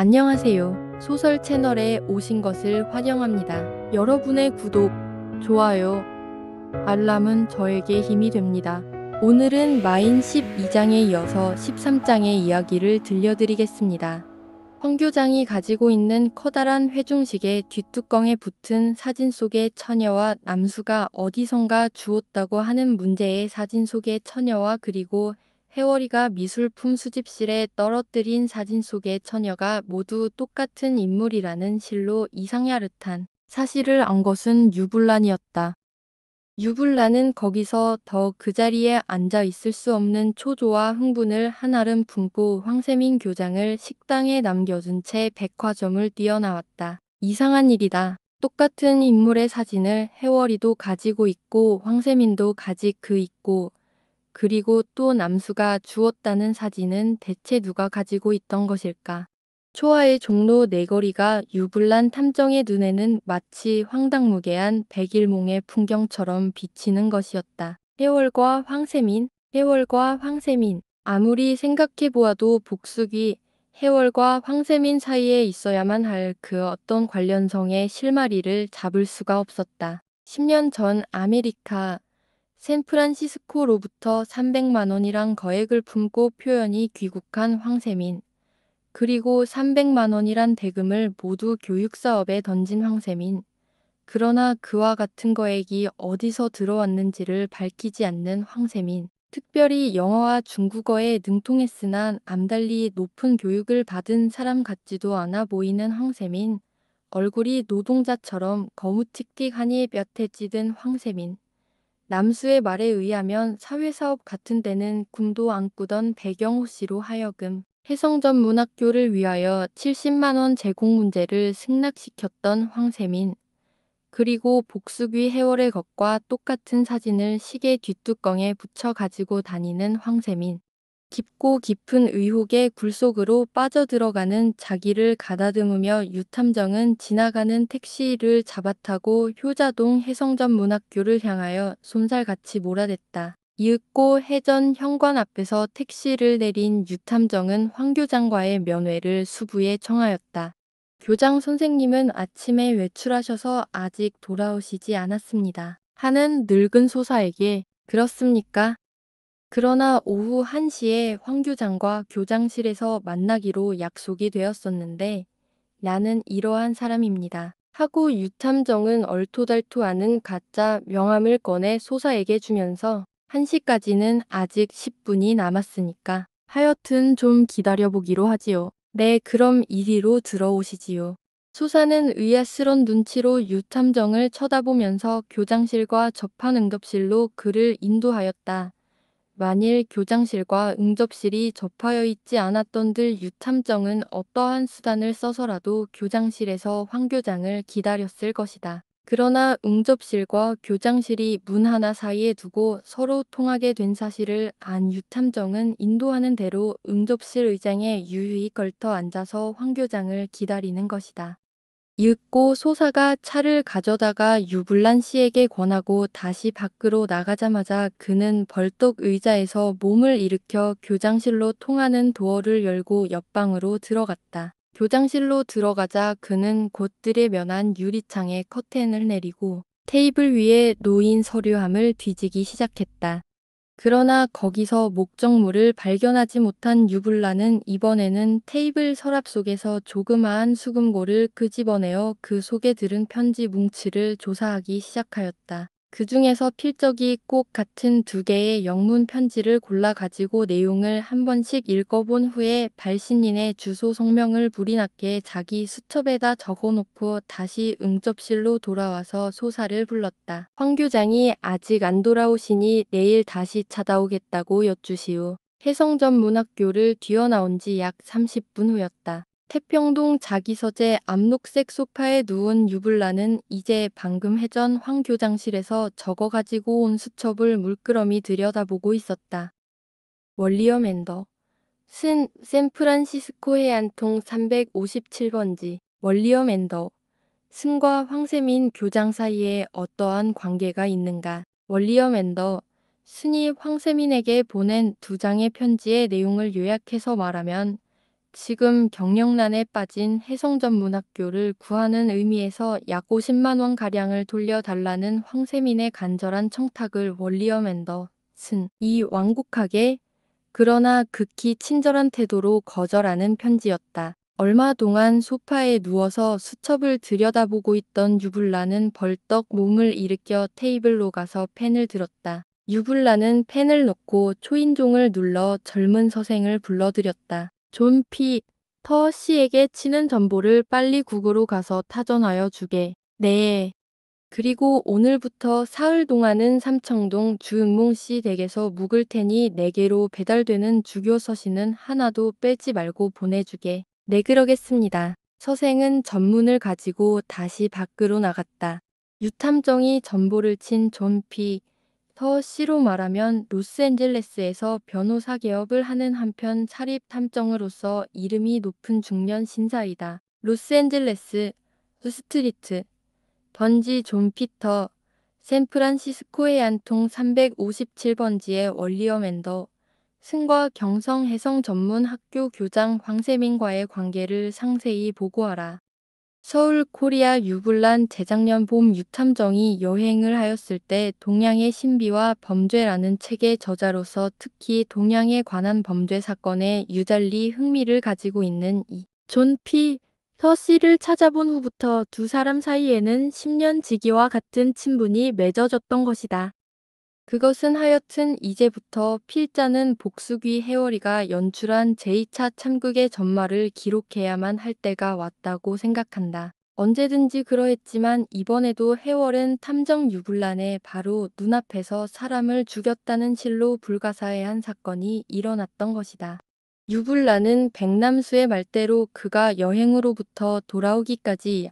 안녕하세요. 소설 채널에 오신 것을 환영합니다. 여러분의 구독, 좋아요, 알람은 저에게 힘이 됩니다. 오늘은 마인 12장에 이어서 13장의 이야기를 들려드리겠습니다. 황교장이 가지고 있는 커다란 회중식의 뒷뚜껑에 붙은 사진 속의 처녀와 남수가 어디선가 주웠다고 하는 문제의 사진 속의 처녀와 그리고 해월이가 미술품 수집실에 떨어뜨린 사진 속의 처녀가 모두 똑같은 인물이라는 실로 이상야릇한 사실을 안 것은 유불란이었다. 유불란은 거기서 더 그 자리에 앉아 있을 수 없는 초조와 흥분을 한아름 품고 황세민 교장을 식당에 남겨둔 채 백화점을 뛰어나왔다. 이상한 일이다. 똑같은 인물의 사진을 해월이도 가지고 있고 황세민도 가지고 있고 그리고 또 남수가 주었다는 사진은 대체 누가 가지고 있던 것일까? 초하의 종로 내거리가 유불난 탐정의 눈에는 마치 황당무계한 백일몽의 풍경처럼 비치는 것이었다. 해월과 황세민, 해월과 황세민. 아무리 생각해보아도 복숙이 해월과 황세민 사이에 있어야만 할 그 어떤 관련성의 실마리를 잡을 수가 없었다. 10년 전 아메리카 샌프란시스코로부터 300만 원이란 거액을 품고 표현이 귀국한 황세민. 그리고 300만 원이란 대금을 모두 교육사업에 던진 황세민. 그러나 그와 같은 거액이 어디서 들어왔는지를 밝히지 않는 황세민. 특별히 영어와 중국어에 능통했으나 남달리 높은 교육을 받은 사람 같지도 않아 보이는 황세민. 얼굴이 노동자처럼 거무틱틱하니 볕에 찌든 황세민. 남수의 말에 의하면 사회사업 같은 데는 꿈도 안 꾸던 배경호 씨로 하여금 해성전문학교를 위하여 70만 원 제공 문제를 승낙시켰던 황세민. 그리고 복수귀 해월의 것과 똑같은 사진을 시계 뒷뚜껑에 붙여 가지고 다니는 황세민. 깊고 깊은 의혹의 굴속으로 빠져들어가는 자기를 가다듬으며 유탐정은 지나가는 택시를 잡아타고 효자동 해성전문학교를 향하여 솜살같이 몰아댔다. 이윽고 해전 현관 앞에서 택시를 내린 유탐정은 황 교장과의 면회를 수부에 청하였다. 교장 선생님은 아침에 외출하셔서 아직 돌아오시지 않았습니다. 하는 늙은 소사에게 그렇습니까? 그러나 오후 1시에 황 교장과 교장실에서 만나기로 약속이 되었었는데 나는 이러한 사람입니다. 하고 유탐정은 얼토달토하는 가짜 명함을 꺼내 소사에게 주면서 1시까지는 아직 10분이 남았으니까 하여튼 좀 기다려보기로 하지요. 네, 그럼 이리로 들어오시지요. 소사는 의아스런 눈치로 유탐정을 쳐다보면서 교장실과 접한 응접실로 그를 인도하였다. 만일 교장실과 응접실이 접하여 있지 않았던들 유탐정은 어떠한 수단을 써서라도 교장실에서 황 교장을 기다렸을 것이다. 그러나 응접실과 교장실이 문 하나 사이에 두고 서로 통하게 된 사실을 안 유탐정은 인도하는 대로 응접실 의장에 유유히 걸터 앉아서 황 교장을 기다리는 것이다. 이윽고 소사가 차를 가져다가 유불란 씨에게 권하고 다시 밖으로 나가자마자 그는 벌떡 의자에서 몸을 일으켜 교장실로 통하는 도어를 열고 옆방으로 들어갔다. 교장실로 들어가자 그는 곧들에 면한 유리창에 커튼을 내리고 테이블 위에 놓인 서류함을 뒤지기 시작했다. 그러나 거기서 목적물을 발견하지 못한 유불란은 이번에는 테이블 서랍 속에서 조그마한 수금고를 끄집어내어 그 속에 들은 편지 뭉치를 조사하기 시작하였다. 그 중에서 필적이 꼭 같은 2개의 영문 편지를 골라 가지고 내용을 한 번씩 읽어본 후에 발신인의 주소 성명을 불이 났게 자기 수첩에다 적어놓고 다시 응접실로 돌아와서 소사를 불렀다. 황 교장이 아직 안 돌아오시니 내일 다시 찾아오겠다고 여쭈시오. 해성전문학교를 뛰어나온 지 약 30분 후였다. 태평동 자기 서재 암록색 소파에 누운 유불란은 이제 방금 해전 황 교장실에서 적어가지고 온 수첩을 물끄러미 들여다보고 있었다. 월리엄 앤더 샌프란시스코 해안통 357번지 월리엄 앤더 승과 황세민 교장 사이에 어떠한 관계가 있는가? 월리엄 앤더 승이 황세민에게 보낸 2장의 편지의 내용을 요약해서 말하면 지금 경영난에 빠진 해성전문학교를 구하는 의미에서 약 50만 원가량을 돌려달라는 황세민의 간절한 청탁을 월리엄 앤더슨이 완곡하게 그러나 극히 친절한 태도로 거절하는 편지였다. 얼마 동안 소파에 누워서 수첩을 들여다보고 있던 유불라는 벌떡 몸을 일으켜 테이블로 가서 펜을 들었다. 유불라는 펜을 놓고 초인종을 눌러 젊은 서생을 불러들였다. 존 피. 터 씨에게 치는 전보를 빨리 국으로 가서 타전하여 주게. 네. 그리고 오늘부터 사흘 동안은 삼청동 주은몽 씨 댁에서 묵을 테니 내게로 배달되는 주교 서신은 하나도 빼지 말고 보내주게. 네, 그러겠습니다. 서생은 전문을 가지고 다시 밖으로 나갔다. 유탐정이 전보를 친 존 피. 터 씨로 말하면 로스앤젤레스에서 변호사 개업을 하는 한편 사립 탐정으로서 이름이 높은 중년 신사이다. 로스앤젤레스 스트리트 번지 존 피터 샌프란시스코의 한 통 357번지의 월리엄 앤더 승과 경성 해성 전문 학교 교장 황세민과의 관계를 상세히 보고하라. 서울 코리아 유불란 재작년 봄 유탐정이 여행을 하였을 때 동양의 신비와 범죄라는 책의 저자로서 특히 동양에 관한 범죄 사건에 유달리 흥미를 가지고 있는 이 존 피. 터 씨를 찾아본 후부터 두 사람 사이에는 10년 지기와 같은 친분이 맺어졌던 것이다. 그것은 하여튼 이제부터 필자는 복수귀 해월이가 연출한 제2차 참극의 전말을 기록해야만 할 때가 왔다고 생각한다. 언제든지 그러했지만 이번에도 해월은 탐정 유불란의 바로 눈앞에서 사람을 죽였다는 실로 불가사의한 사건이 일어났던 것이다. 유불란은 백남수의 말대로 그가 여행으로부터 돌아오기까지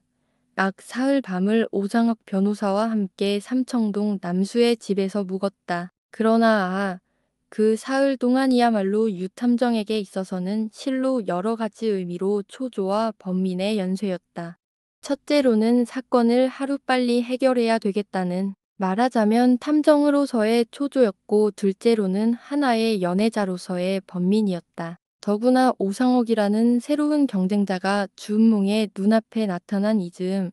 약 사흘 밤을 오상혁 변호사와 함께 삼청동 남수의 집에서 묵었다. 그러나 그 사흘 동안이야말로 유탐정에게 있어서는 실로 여러 가지 의미로 초조와 번민의 연쇄였다. 첫째로는 사건을 하루빨리 해결해야 되겠다는 말하자면 탐정으로서의 초조였고 둘째로는 하나의 연애자로서의 번민이었다. 더구나 오상옥이라는 새로운 경쟁자가 주은몽의 눈앞에 나타난 이즈음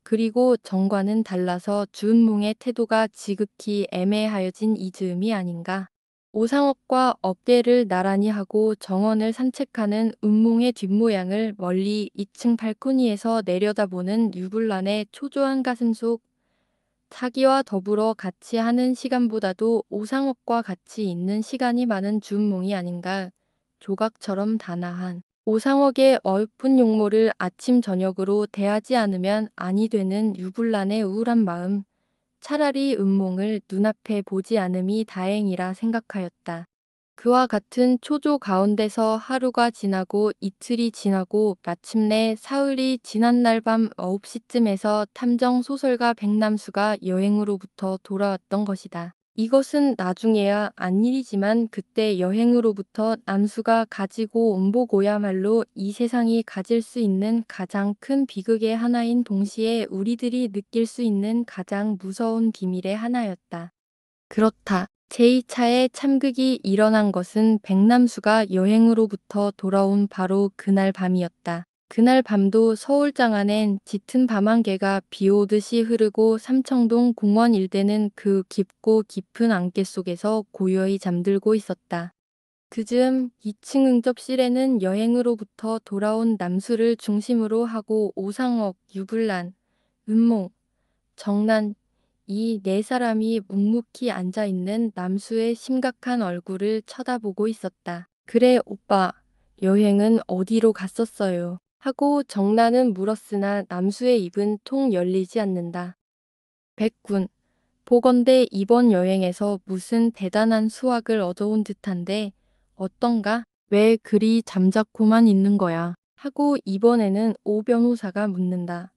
그리고 정과는 달라서 주은몽의 태도가 지극히 애매하여진 이즈음이 아닌가. 오상옥과 어깨를 나란히 하고 정원을 산책하는 은몽의 뒷모양을 멀리 2층 발코니에서 내려다보는 유불란의 초조한 가슴속 자기와 더불어 같이 하는 시간보다도 오상옥과 같이 있는 시간이 많은 주은몽이 아닌가. 조각처럼 단아한 오상옥의 어여쁜 용모를 아침 저녁으로 대하지 않으면 아니 되는 유불란의 우울한 마음. 차라리 은몽을 눈앞에 보지 않음이 다행이라 생각하였다. 그와 같은 초조 가운데서 하루가 지나고 이틀이 지나고 마침내 사흘이 지난 날 밤 9시쯤에서 탐정 소설가 백남수가 여행으로부터 돌아왔던 것이다. 이것은 나중에야 안 일이지만 그때 여행으로부터 남수가 가지고 온 보고야말로 이 세상이 가질 수 있는 가장 큰 비극의 하나인 동시에 우리들이 느낄 수 있는 가장 무서운 비밀의 하나였다. 그렇다. 제2차의 참극이 일어난 것은 백남수가 여행으로부터 돌아온 바로 그날 밤이었다. 그날 밤도 서울 장안엔 짙은 밤안개가 비오듯이 흐르고 삼청동 공원 일대는 그 깊고 깊은 안개 속에서 고요히 잠들고 있었다. 그즈음 2층 응접실에는 여행으로부터 돌아온 남수를 중심으로 하고 오상옥, 유불란, 은몽, 정난 이 네 사람이 묵묵히 앉아있는 남수의 심각한 얼굴을 쳐다보고 있었다. 그래 오빠, 여행은 어디로 갔었어요? 하고 정나는 물었으나 남수의 입은 통 열리지 않는다. 백군, 보건대 이번 여행에서 무슨 대단한 수확을 얻어온 듯한데 어떤가? 왜 그리 잠자코만 있는 거야? 하고 이번에는 오 변호사가 묻는다.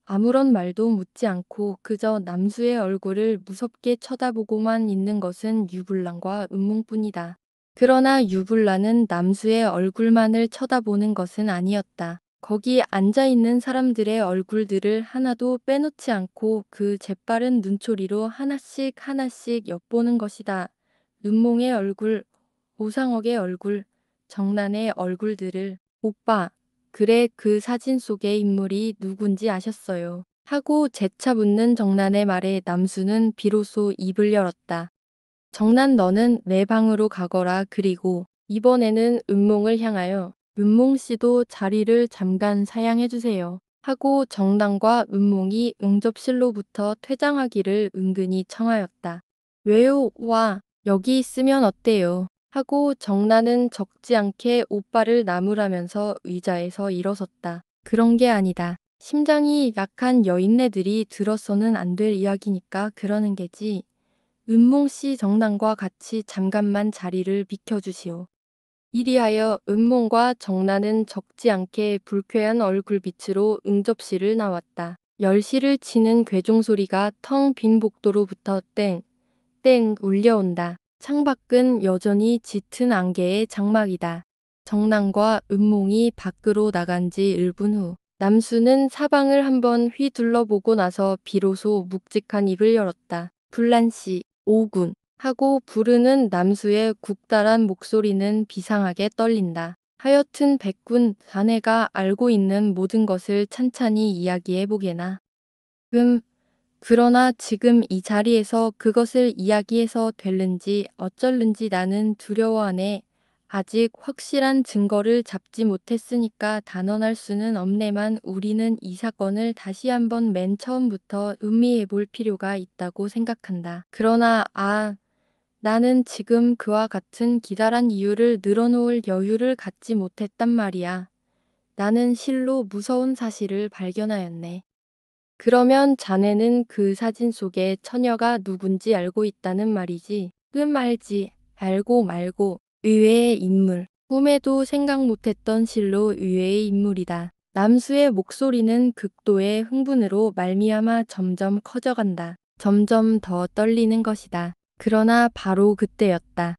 아무런 말도 묻지 않고 그저 남수의 얼굴을 무섭게 쳐다보고만 있는 것은 유불란과 은몽뿐이다. 그러나 유불란은 남수의 얼굴만을 쳐다보는 것은 아니었다. 거기 앉아있는 사람들의 얼굴들을 하나도 빼놓지 않고 그 재빠른 눈초리로 하나씩 하나씩 엿보는 것이다. 은몽의 얼굴, 오상옥의 얼굴, 정난의 얼굴들을. 오빠, 그래 그 사진 속의 인물이 누군지 아셨어요? 하고 재차 묻는 정난의 말에 남수는 비로소 입을 열었다. 정난 너는 내 방으로 가거라. 그리고 이번에는 은몽을 향하여 은몽 씨도 자리를 잠깐 사양해 주세요. 하고 정난과 은몽이 응접실로부터 퇴장하기를 은근히 청하였다. 왜요? 와, 여기 있으면 어때요? 하고 정난은 적지 않게 오빠를 나무라면서 의자에서 일어섰다. 그런 게 아니다. 심장이 약한 여인네들이 들어서는 안 될 이야기니까 그러는 게지. 은몽 씨 정난과 같이 잠깐만 자리를 비켜주시오. 이리하여 은몽과 정난은 적지 않게 불쾌한 얼굴빛으로 응접실을 나왔다. 10시를 치는 괴종소리가 텅 빈 복도로부터 땡, 땡 울려온다. 창밖은 여전히 짙은 안개의 장막이다. 정난과 은몽이 밖으로 나간 지 1분 후 남수는 사방을 한번 휘둘러보고 나서 비로소 묵직한 입을 열었다. 불란씨, 오군 하고 부르는 남수의 국달한 목소리는 비상하게 떨린다. 하여튼 백군, 자네가 알고 있는 모든 것을 찬찬히 이야기해보게나. 그러나 지금 이 자리에서 그것을 이야기해서 될는지 어쩔는지 나는 두려워하네. 아직 확실한 증거를 잡지 못했으니까 단언할 수는 없네만 우리는 이 사건을 다시 한번 맨 처음부터 음미해 볼 필요가 있다고 생각한다. 그러나 나는 지금 그와 같은 기다란 이유를 늘어놓을 여유를 갖지 못했단 말이야. 나는 실로 무서운 사실을 발견하였네. 그러면 자네는 그 사진 속의 처녀가 누군지 알고 있다는 말이지. 알지. 알고 말고. 의외의 인물. 꿈에도 생각 못했던 실로 의외의 인물이다. 남수의 목소리는 극도의 흥분으로 말미암아 점점 커져간다. 점점 더 떨리는 것이다. 그러나 바로 그때였다.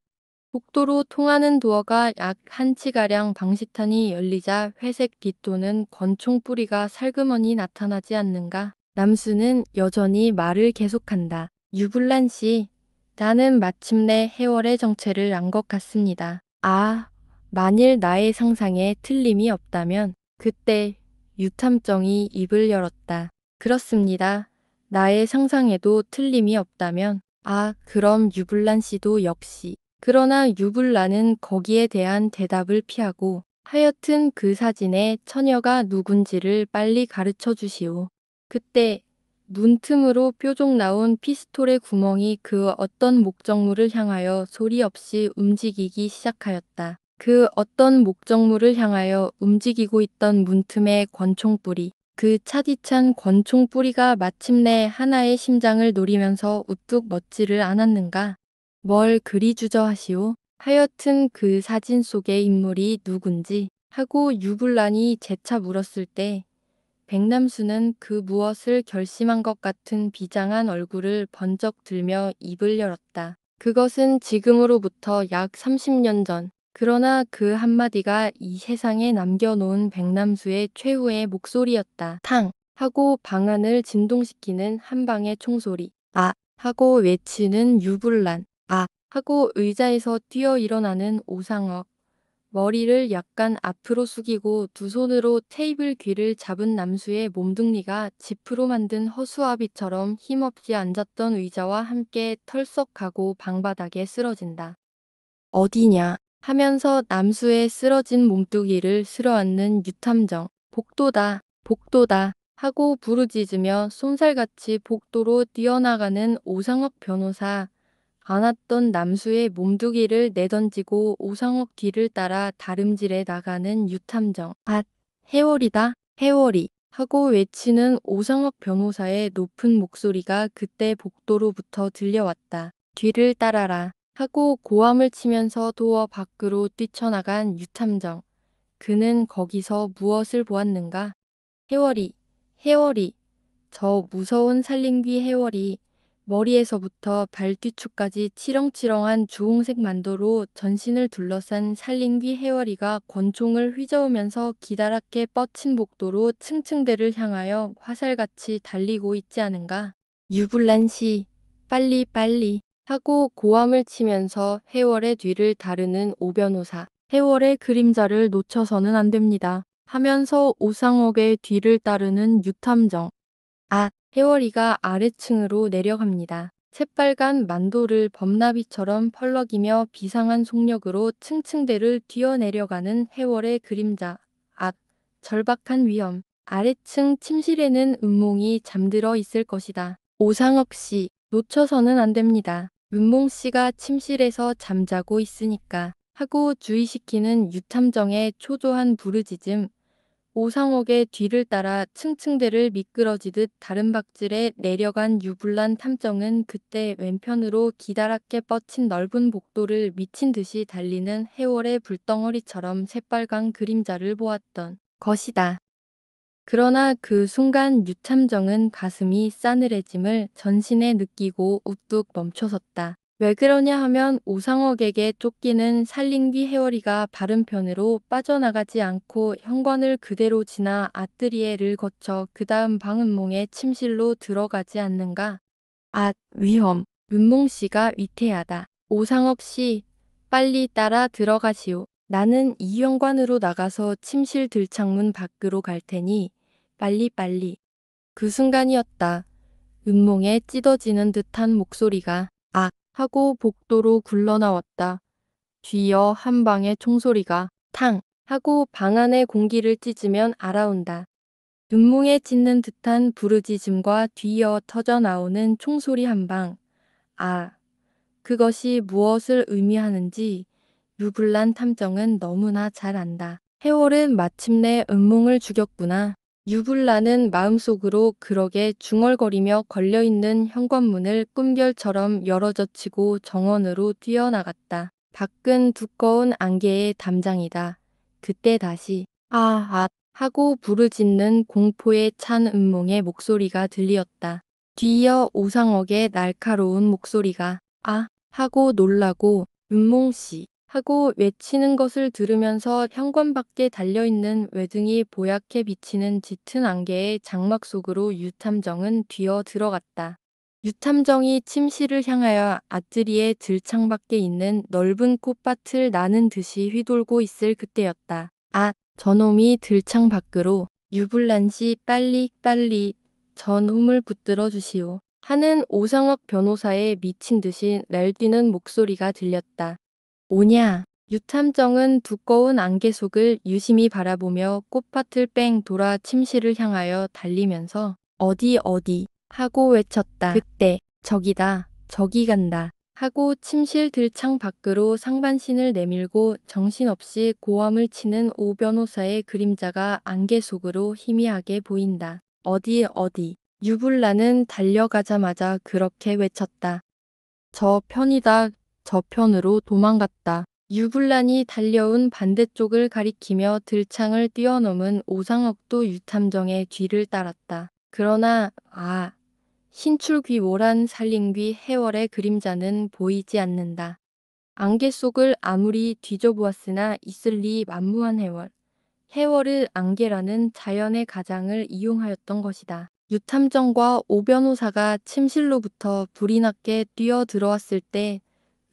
복도로 통하는 도어가 약 한 치가량 방시탄이 열리자 회색 깃도는 권총 뿌리가 살그머니 나타나지 않는가? 남수는 여전히 말을 계속한다. 유불란 씨, 나는 마침내 해월의 정체를 안 것 같습니다. 만일 나의 상상에 틀림이 없다면 그때 유탐정이 입을 열었다. 그렇습니다. 나의 상상에도 틀림이 없다면 그럼 유불란 씨도 역시. 그러나 유불란은 거기에 대한 대답을 피하고 하여튼 그 사진의 처녀가 누군지를 빨리 가르쳐 주시오. 그때 문틈으로 뾰족 나온 피스톨의 구멍이 그 어떤 목적물을 향하여 소리 없이 움직이기 시작하였다. 그 어떤 목적물을 향하여 움직이고 있던 문틈의 권총뿌리. 그 차디찬 권총뿌리가 마침내 하나의 심장을 노리면서 우뚝 멎지를 않았는가? 뭘 그리 주저하시오? 하여튼 그 사진 속의 인물이 누군지 하고 유불란이 재차 물었을 때 백남수는 그 무엇을 결심한 것 같은 비장한 얼굴을 번쩍 들며 입을 열었다. 그것은 지금으로부터 약 30년 전. 그러나 그 한마디가 이 세상에 남겨놓은 백남수의 최후의 목소리였다. 탕! 하고 방안을 진동시키는 한 방의 총소리. 하고 외치는 유불란. 하고 의자에서 뛰어 일어나는 오상억. 머리를 약간 앞으로 숙이고 두 손으로 테이블 귀를 잡은 남수의 몸뚱이가 지프로 만든 허수아비처럼 힘없이 앉았던 의자와 함께 털썩하고 방바닥에 쓰러진다. 어디냐 하면서 남수의 쓰러진 몸뚱이를 쓸어안는 유탐정. 복도다, 복도다 하고 부르짖으며 쏜살같이 복도로 뛰어나가는 오상욱 변호사. 안았던 남수의 몸두기를 내던지고 오상욱 뒤를 따라 다름질해 나가는 유탐정. 해월이다, 해월이 하고 외치는 오상욱 변호사의 높은 목소리가 그때 복도로부터 들려왔다. 뒤를 따라라 하고 고함을 치면서 도어 밖으로 뛰쳐나간 유탐정. 그는 거기서 무엇을 보았는가? 해월이, 해월이, 저 무서운 살림귀 해월이 머리에서부터 발뒤축까지 치렁치렁한 주홍색 만도로 전신을 둘러싼 살림귀 해월이가 권총을 휘저으면서 기다랗게 뻗친 복도로 층층대를 향하여 화살같이 달리고 있지 않은가? 유불란 씨, 빨리 빨리 하고 고함을 치면서 해월의 뒤를 다르는 오 변호사. 해월의 그림자를 놓쳐서는 안 됩니다. 하면서 오상옥의 뒤를 따르는 유탐정. 아, 해월이가 아래층으로 내려갑니다. 새빨간 만도를 범나비처럼 펄럭이며 비상한 속력으로 층층대를 뛰어내려가는 해월의 그림자. 아, 절박한 위험. 아래층 침실에는 은몽이 잠들어 있을 것이다. 오상옥 씨, 놓쳐서는 안 됩니다. 은몽 씨가 침실에서 잠자고 있으니까. 하고 주의시키는 유탐정의 초조한 부르짖음. 오상옥의 뒤를 따라 층층대를 미끄러지듯 다른 박질에 내려간 유불난 탐정은 그때 왼편으로 기다랗게 뻗친 넓은 복도를 미친 듯이 달리는 해월의 불덩어리처럼 새빨간 그림자를 보았던 것이다. 그러나 그 순간 유탐정은 가슴이 싸늘해짐을 전신에 느끼고 우뚝 멈춰섰다. 왜 그러냐 하면 오상옥에게 쫓기는 살림귀 해월이가 바른편으로 빠져나가지 않고 현관을 그대로 지나 아뜨리에를 거쳐 그 다음 방은몽의 침실로 들어가지 않는가. 아, 위험. 은몽 씨가 위태하다. 오상옥 씨, 빨리 따라 들어가시오. 나는 이 현관으로 나가서 침실 들창문 밖으로 갈 테니 빨리빨리. 그 순간이었다. 은몽에 찢어지는 듯한 목소리가 악 하고 복도로 굴러나왔다. 뒤이어 한 방의 총소리가 탕 하고 방 안의 공기를 찢으면 알아온다. 눈뭉에 찢는 듯한 부르짖음과 뒤이어 터져 나오는 총소리 한 방. 아, 그것이 무엇을 의미하는지 유불난 탐정은 너무나 잘 안다. 해월은 마침내 은몽을 죽였구나. 유불란은 마음속으로 그러게 중얼거리며 걸려있는 현관문을 꿈결처럼 열어젖히고 정원으로 뛰어나갔다. 밖은 두꺼운 안개의 담장이다. 그때 다시 하고 부르짖는 공포에 찬 은몽의 목소리가 들리었다. 뒤이어 오상옥의 날카로운 목소리가 하고 놀라고 은몽씨 하고 외치는 것을 들으면서 현관 밖에 달려있는 외등이 보얗게 비치는 짙은 안개의 장막 속으로 유탐정은 뛰어 들어갔다. 유탐정이 침실을 향하여 아뜨리에 들창 밖에 있는 넓은 꽃밭을 나는 듯이 휘돌고 있을 그때였다. 저놈이 들창 밖으로 유불난 씨 빨리 저놈을 붙들어 주시오. 하는 오상옥 변호사의 미친 듯이 날뛰는 목소리가 들렸다. 오냐? 유탐정은 두꺼운 안개 속을 유심히 바라보며 꽃밭을 뺑 돌아 침실을 향하여 달리면서 어디 하고 외쳤다. 그때 저기다 저기 간다 하고 침실 들창 밖으로 상반신을 내밀고 정신없이 고함을 치는 오 변호사의 그림자가 안개 속으로 희미하게 보인다. 어디 유불나는 달려가자마자 그렇게 외쳤다. 저 편이다. 저편으로 도망갔다. 유불란이 달려온 반대쪽을 가리키며 들창을 뛰어넘은 오상옥도 유탐정의 뒤를 따랐다. 그러나 신출귀몰한 살림귀 해월의 그림자는 보이지 않는다. 안개 속을 아무리 뒤져보았으나 있을 리 만무한 해월. 해월은 안개라는 자연의 가장을 이용하였던 것이다. 유탐정과 오 변호사가 침실로부터 불이 나게 뛰어 들어왔을 때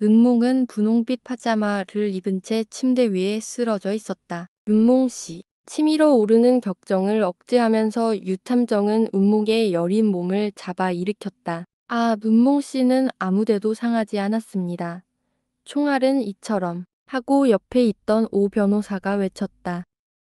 은몽은 분홍빛 파자마를 입은 채 침대 위에 쓰러져 있었다. 은몽 씨. 치밀어 오르는 격정을 억제하면서 유탐정은 은몽의 여린 몸을 잡아 일으켰다. 은몽 씨는 아무데도 상하지 않았습니다. 총알은 이처럼 하고 옆에 있던 오 변호사가 외쳤다.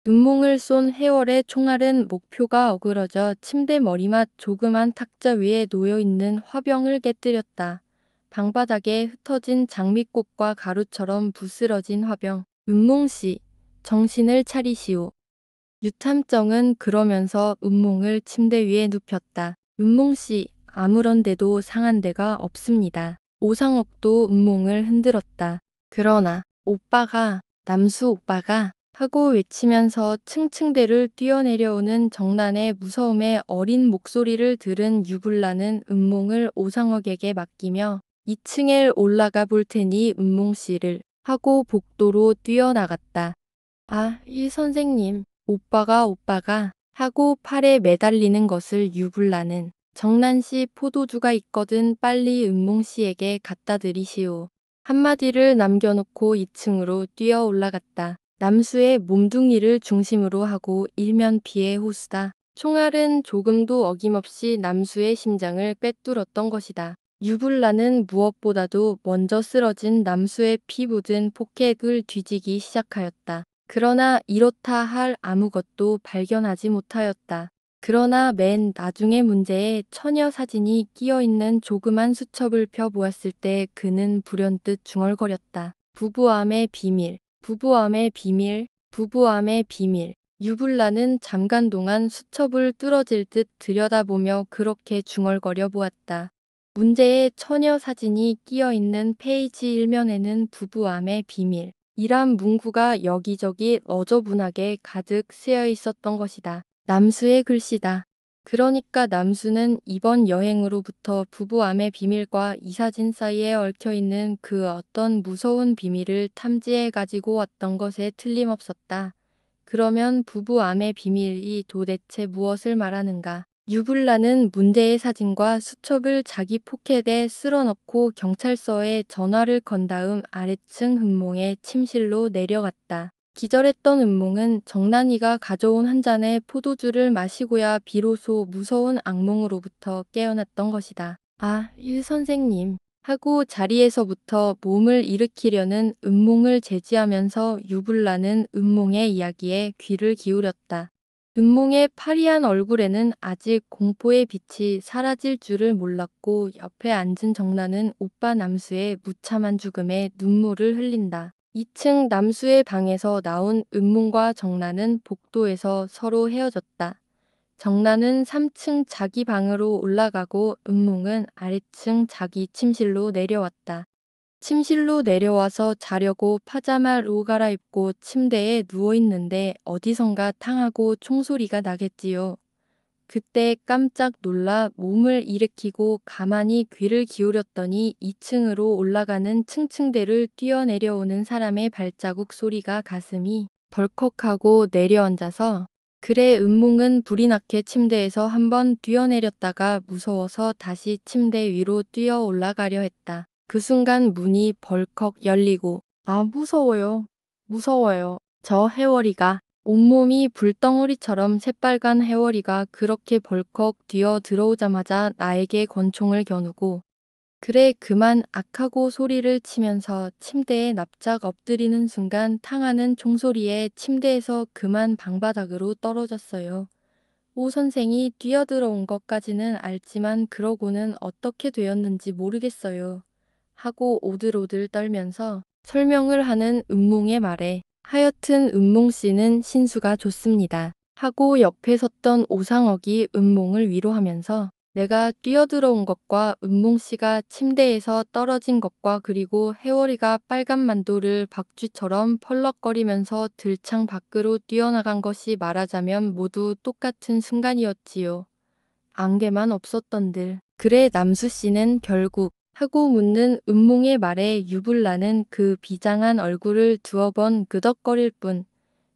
눈몽을 쏜 해월의 총알은 목표가 어그러져 침대 머리맡 조그만 탁자 위에 놓여있는 화병을 깨뜨렸다. 방바닥에 흩어진 장미꽃과 가루처럼 부스러진 화병. 은몽씨, 정신을 차리시오. 유탐정은 그러면서 은몽을 침대 위에 눕혔다. 은몽씨, 아무런 데도 상한 데가 없습니다. 오상옥도 은몽을 흔들었다. 그러나 남수 오빠가 하고 외치면서 층층대를 뛰어내려오는 정난의 무서움의 어린 목소리를 들은 유불나는 은몽을 오상옥에게 맡기며 2층에 올라가 볼 테니 은몽 씨를 하고 복도로 뛰어나갔다. 이 선생님, 오빠가 하고 팔에 매달리는 것을 유불나는 정난 씨 포도주가 있거든 빨리 은몽 씨에게 갖다 드리시오. 한마디를 남겨놓고 2층으로 뛰어 올라갔다. 남수의 몸뚱이를 중심으로 하고 일면 피해 호수다. 총알은 조금도 어김없이 남수의 심장을 꿰뚫었던 것이다. 유불나는 무엇보다도 먼저 쓰러진 남수의 피 묻은 포켓을 뒤지기 시작하였다. 그러나 이렇다 할 아무것도 발견하지 못하였다. 그러나 맨 나중의 문제에 처녀 사진이 끼어있는 조그만 수첩을 펴보았을 때 그는 불현듯 중얼거렸다. 부부암의 비밀, 부부암의 비밀, 부부암의 비밀. 유불나는 잠깐 동안 수첩을 뚫어질 듯 들여다보며 그렇게 중얼거려 보았다. 문제의 처녀 사진이 끼어있는 페이지 1면에는 부부암의 비밀 이란 문구가 여기저기 어저분하게 가득 쓰여 있었던 것이다. 남수의 글씨다. 그러니까 남수는 이번 여행으로부터 부부암의 비밀과 이 사진 사이에 얽혀있는 그 어떤 무서운 비밀을 탐지해 가지고 왔던 것에 틀림없었다. 그러면 부부암의 비밀이 도대체 무엇을 말하는가? 유불나는 문제의 사진과 수첩을 자기 포켓에 쓸어넣고 경찰서에 전화를 건 다음 아래층 은몽의 침실로 내려갔다. 기절했던 은몽은 정난이가 가져온 한 잔의 포도주를 마시고야 비로소 무서운 악몽으로부터 깨어났던 것이다. 아, 유 선생님. 하고 자리에서부터 몸을 일으키려는 은몽을 제지하면서 유불나는 은몽의 이야기에 귀를 기울였다. 은몽의 파리한 얼굴에는 아직 공포의 빛이 사라질 줄을 몰랐고 옆에 앉은 정나는 오빠 남수의 무참한 죽음에 눈물을 흘린다. 2층 남수의 방에서 나온 은몽과 정나는 복도에서 서로 헤어졌다. 정나는 3층 자기 방으로 올라가고 은몽은 아래층 자기 침실로 내려왔다. 침실로 내려와서 자려고 파자마로 갈아입고 침대에 누워있는데 어디선가 탕하고 총소리가 나겠지요. 그때 깜짝 놀라 몸을 일으키고 가만히 귀를 기울였더니 2층으로 올라가는 층층대를 뛰어내려오는 사람의 발자국 소리가 가슴이 벌컥하고 내려앉아서 그래 은몽은 불이 나게 침대에서 한번 뛰어내렸다가 무서워서 다시 침대 위로 뛰어 올라가려 했다. 그 순간 문이 벌컥 열리고 아 무서워요. 무서워요. 저 해월이가 온몸이 불덩어리처럼 새빨간 해월이가 그렇게 벌컥 뛰어 들어오자마자 나에게 권총을 겨누고 그래 그만 악하고 소리를 치면서 침대에 납작 엎드리는 순간 탕하는 총소리에 침대에서 그만 방바닥으로 떨어졌어요. 오 선생이 뛰어들어온 것까지는 알지만 그러고는 어떻게 되었는지 모르겠어요. 하고 오들오들 떨면서 설명을 하는 은몽의 말에 하여튼 은몽씨는 신수가 좋습니다. 하고 옆에 섰던 오상억이 은몽을 위로하면서 내가 뛰어들어온 것과 은몽씨가 침대에서 떨어진 것과 그리고 해월이가 빨간 만도를 박쥐처럼 펄럭거리면서 들창 밖으로 뛰어나간 것이 말하자면 모두 똑같은 순간이었지요. 안개만 없었던들. 그래 남수씨는 결국 하고 묻는 은몽의 말에 유불나는 그 비장한 얼굴을 두어 번 끄덕거릴 뿐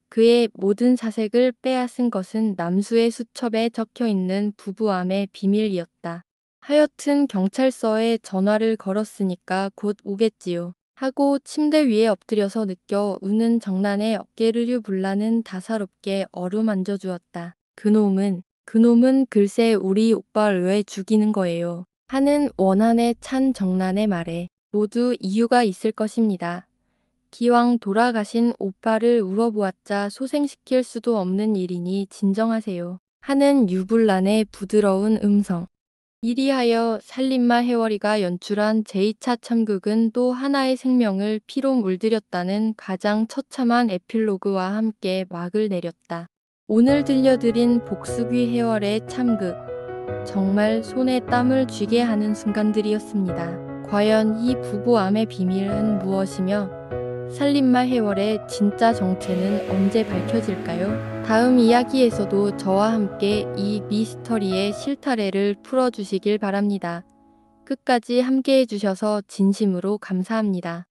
그의 모든 사색을 빼앗은 것은 남수의 수첩에 적혀있는 부부암의 비밀이었다. 하여튼 경찰서에 전화를 걸었으니까 곧 오겠지요. 하고 침대 위에 엎드려서 느껴 우는 정난의 어깨를 유불나는 다사롭게 어루만져 주었다. 그놈은 글쎄 우리 오빠를 왜 죽이는 거예요. 하는 원한에 찬 정난의 말에 모두 이유가 있을 것입니다. 기왕 돌아가신 오빠를 울어보았자 소생시킬 수도 없는 일이니 진정하세요. 하는 유불난의 부드러운 음성. 이리하여 살림마 해월이가 연출한 제2차 참극은 또 하나의 생명을 피로 물들였다는 가장 처참한 에필로그와 함께 막을 내렸다. 오늘 들려드린 복수귀 해월의 참극. 정말 손에 땀을 쥐게 하는 순간들이었습니다. 과연 이 부부암의 비밀은 무엇이며 살림마 해월의 진짜 정체는 언제 밝혀질까요? 다음 이야기에서도 저와 함께 이 미스터리의 실타래를 풀어주시길 바랍니다. 끝까지 함께해 주셔서 진심으로 감사합니다.